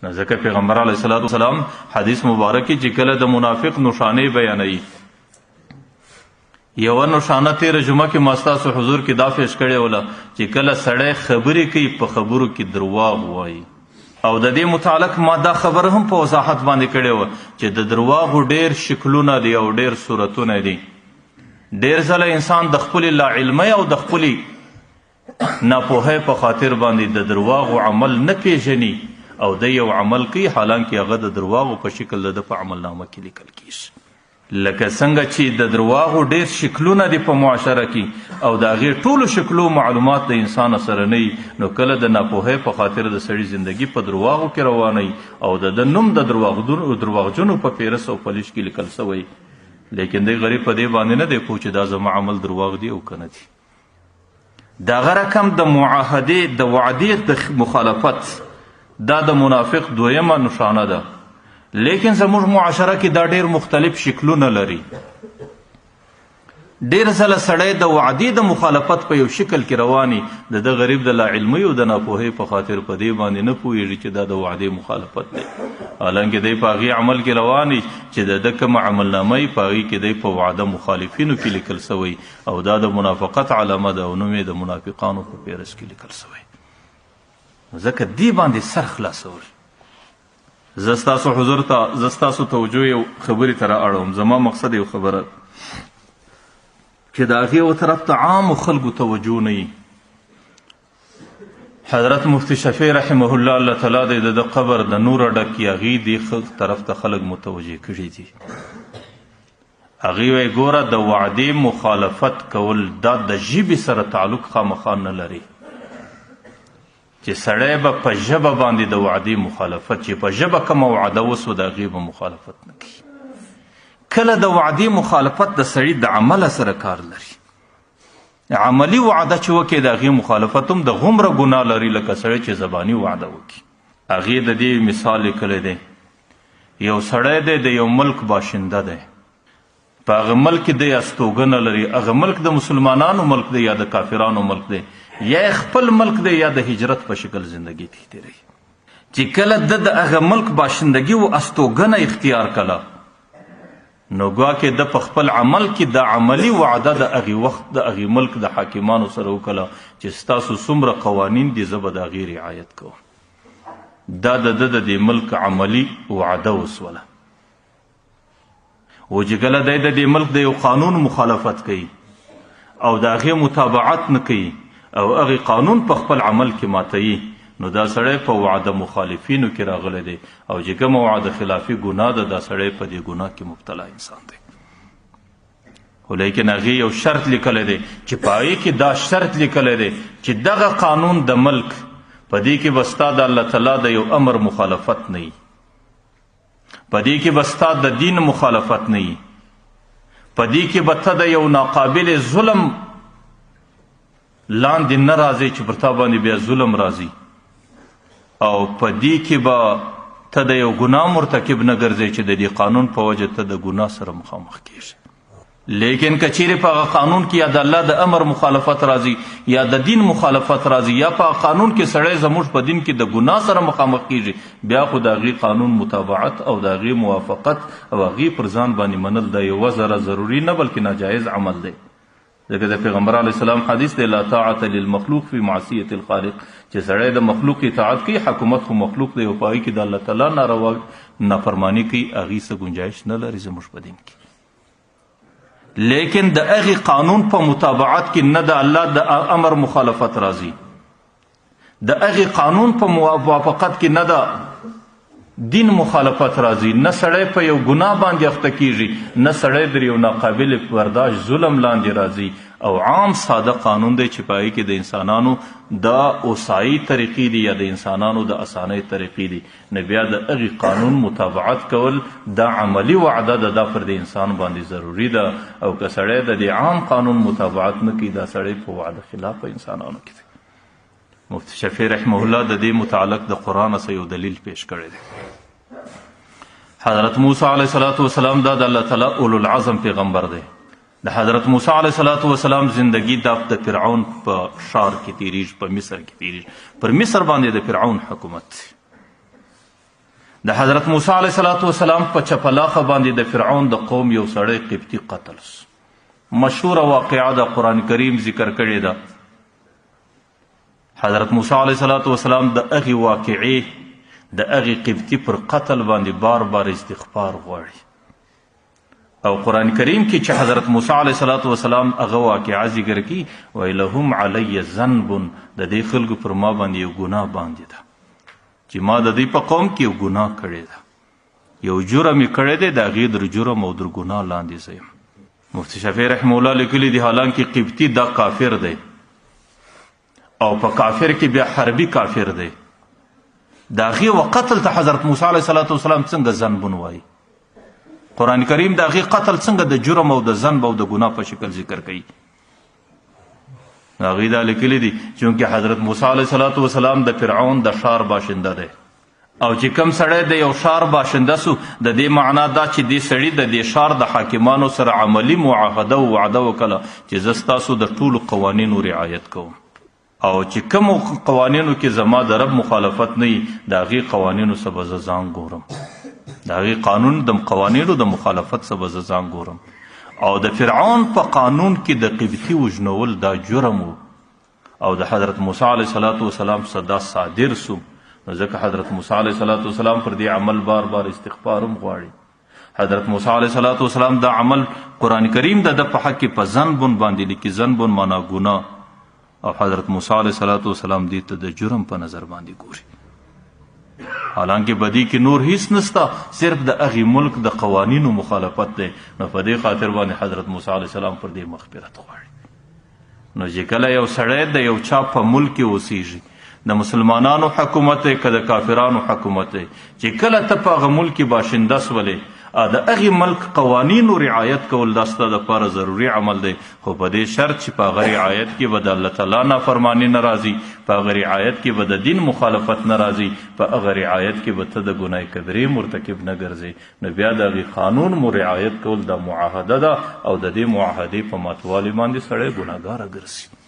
نو ځکه پیغمبر علیه الصلاة والسلام حدیث مبارک کې چې کله د منافق نښانې بیانوي، یوه نښانه تېره جمعه کې ما ستاسو حضور کې دا پیش کړې وله چې کله سړی خبرې کوي په خبرو کې درواغ وایي. او د دې متعلق ما دا خبره هم په وضاحت باندې کړې وه چې د درواغو ډېر شکلونه دي او ډېر صورتونه دي. ډېر ځله انسان د خپلې لاعلمۍ او د خپلې ناپوهۍ په خاطر باندې د درواغو عمل نه پیژني او د یو عمل کوي حالانکه هغه د درواغو په شکل د په عملنامه کې لیکل کیږي. لکه څنګه چې د درواغو ډېر شکلونه دي په معاشره کې او د هغې ټولو شکلو معلومات د انسان سره نه وي، نو کله د ناپوهۍ په خاطر د سړي زندگی په درواغو کې روانوي او د نوم د درواغجنو په پیرس او پلیش کې لیکل سوی، لیکن دی غریب په دې باندې نه دی پوه چې دا زما عمل درواغ دی او که نه دي. دغه رقم د معاهدې د وعدې د مخالفت دا د منافق دویمه نښانه ده، لیکن زموږ معاشره کې دا ډېر مختلف شکلونه لري. ډېر ځله سړی د وعدې د مخالفت په یو شکل کې رواني، د ده غریب د لاعلمۍ او د ناپوهۍ په خاطر په دې باندې نه پوهېږي چې دا د وعدې مخالفت دی، حالانکه دی په هغې عمل کې رواني چې د ده کومه عملنامه یې په هغې کې دی په وعده مخالفینو کې لیکل سوی او دا د منافقت علامه ده او نوم یې د منافقانو په پیرس کې لیکل سوی. ځکه دې باندې سر خلاصول. زه ستاسو حضور ته زه ستاسو توجه یو خبرې ته رااړوم. زما مقصد یو خبره چې د هغې یو طرف ته عامو خلکو توجه نه وي. حضرت مفتی شفیع رحمه الله، الله تعالی دې د ده قبر د نوره ډک کړي، هغې دې طرف ته خلک متوجه کړي دي. هغې وایي ګوره د وعدې مخالفت کول دا د ژبې سره تعلق خامخا نه لري، چې سړی به په ژبه باندې د وعدې مخالفت چې په ژبه کومه وعده وسو د هغې به مخالفت نه کوي. کله د وعدې مخالفت د سړي د عمله سره کار لري. عملي وعده چې وکړي د هغې مخالفت هم د غومره ګناه لري لکه سړی چې زباني وعده وکړي. هغې د دې مثال لیکلی دی. یو سړی دی د یو ملک باشنده دی، په هغه ملک کې دی استوګنه لري، هغه ملک د مسلمانانو ملک دی یا د کافرانو ملک دی، یا خپل ملک دی یا د هجرت په شکل زندگی تیروي. چې کله د هغه ملک باشندگی و استوګنه اختیار کړه، نو ګواه کې د په خپل عمل کې د عملی وعده د هغې وخت د هغې ملک د حاکمانو سره وکړه چې ستاسو څومره قوانین دي زه به د هغې رعایت کوم. دا د ده د دې ملک عملی وعده وسوله. و چې کله دی د دې ملک د یو قانون مخالفت کوي او د هغې متابعت نه کوي او هغې قانون په خپل عمل کې ماتوي، نو دا سړی په وعده مخالفینو کې راغلی دی او چې کومه وعده خلافي ګناه ده، دا سړی په دې ګناه کې مبتلا انسان دی. خو لیکن هغې یو شرط لیکلی دی چې په هغې کې دا شرط لیکلی دی چې دغه قانون د ملک په دې کې به ستا د الله تعالی د یو امر مخالفت نه وي، په دې کې به ستا د دین مخالفت نه وي، په دې کې به ته د یو ناقابل ظلم لاندې نه راځي چې پر تا باندې بیا ظلم راځي، او په دې کې به ته د یو ګناه مرتکب نه ګرځې چې د دې قانون په وجه ته د ګناه سره مخامخ کیږي. لیکن که چیرې په هغه قانون کې یا د الله د امر مخالفت راځي یا د دین مخالفت راځي یا په قانون کې سړی زموږ په دین کې د ګناه سره مخامخ کیږي، بیا خو د هغې قانون متابعت او د هغې موافقت او هغې پر ځان باندې منل د یوه ذره ضروري نه بلکې ناجایز عمل دی. ځکه د پیغمبر علیه السلام حدیث دی لا طاعة للمخلوق فی معصیة الخالق، چې سړی د مخلوق اطاعت کوي، حکومت خو مخلوق دی او په هغې کې د الله تعالی ناروا نافرماني کوي، هغې څه گنجایش نه لري زموږ په دین کې. لیکن د هغې قانون په متابعت کې نه د الله د امر مخالفت راځي، د هغې قانون په موافقت کې نه د دین مخالفت راځي، نه سړی په یو ګناه باندې اخته کیږي، نه سړی در یو ناقابل برداشت ظلم لاندې راځي، او عام ساده قانون دی چې په هغې کې د انسانانو د اوسایي طریقې دي یا د انسانانو د اسانۍ طریقې دي، نو بیا د هغې قانون متابعت کول دا عملی وعده ده، دا پر د انسان باندې ضروري ده. او که سړی د دې عام قانون متابعت نه کوي، دا سړی په وعده خلاف په انسانانو کې دی. مفتی شفیع رحمه الله د دې متعلق د قرآن څخه یو دلیل پیش کړی دی. حضرت موسی علیه السلام دا د الله تعالی اولو العظم پیغمبر دی. د حضرت موسی علیه السلام زندگی دا د فرعون په ښار کې تیریږي، په مصر کې تیریږي، پر مصر باندې د فرعون حکومت. د حضرت موسی علیه السلام په چپلاخه باندې د فرعون د قوم یو سړی قبطي قتل سو. مشهوره واقعه د قرآن کریم ذکر کړې ده. حضرت موسی علیه السلام د هغې واقعې د هغې قبطي پر قتل باندې بار بار استغفار غواړي او قرآن کریم کې چې حضرت موسی علیه السلام هغه واقعه ذکر کړي وایي لهم علی ذنب د دې خلکو پر ما باندې یو ګناه باندې ده چې ما د دوی په قوم کې یو ګناه کړی ده، یو جرم یې کړی دی، د هغې در جرم او در ګناه لاندې زه یم. مفتی شفیع رحمه الله لیکلي دي حالانکه قبطي دا کافر دی او په کافر کې بیا حربي کافر دی، د هغې و قتل ته حضرت موسی علیه السلام څنګه ذنبون وایي؟ قرآن کریم د هغې قتل څنګه د جرم او د ذنب او د ګناه په شکل ذکر کوي؟ هغوی دا لیکلي دي چونکې حضرت موسی علیه السلام د فرعون د ښار باشنده دی او چې کم سړی د یو ښار باشنده سو د دې معنا دا چې دې سړي د دې ښار د حاکمانو سره عملي معاهده او وعده وکړه چې زه ستاسو د ټولو قوانینو رعایت کوم او چې کومو قوانینو کې زما د رب مخالفت نه وي د هغې قوانینو څخه به زه ځان ګورم، د هغې قانون د قوانینو د مخالفت څخه به زه ځان ګورم. او د فرعون په قانون کې د قبطي وژنول دا جرم و او د حضرت موسی علیه السلام څخه دا صادر سو، نو ځکه حضرت موسی علیه السلام پر دې عمل بار بار استغفار هم غواړي. حضرت موسی علیه السلام دا عمل قرآن کریم د ده په حق کې په ذنبون باندې لیکي، ذنبون معنا ګناه، او حضرت موسی علیه السلام دې ته د جرم په نظر باندې ګوري. حالانکه بدی کې نور هیڅ نسته، صرف د هغې ملک د قوانینو مخالفت دی، نو په دې خاطر باندې حضرت موسی علیه السلام پر دې مغفرت غواړي. نو چې کله یو سړی د یو چا په ملک کې اوسیږي، د مسلمانانو حکومت دی که د کافرانو حکومت دی، چې کله ته په هغه ملک کې باشنده سولې د هغې ملک قوانینو رعایت کول دا ستا دپاره ضروري عمل دی، خو په دې شرط چې په هغه رعایت کې به د الله تعالی نافرماني نه راځي، په هغه رعایت کې به د دین مخالفت نه راځي، په هغه رعایت کې به ته د ګناه کبیرې مرتکب نه ګرځې، نو بیا د هغې قانون مو رعایت کول دا معاهده ده او د دې معاهدې په ماتوالي باندې سړی ګناهګاره ګرځي.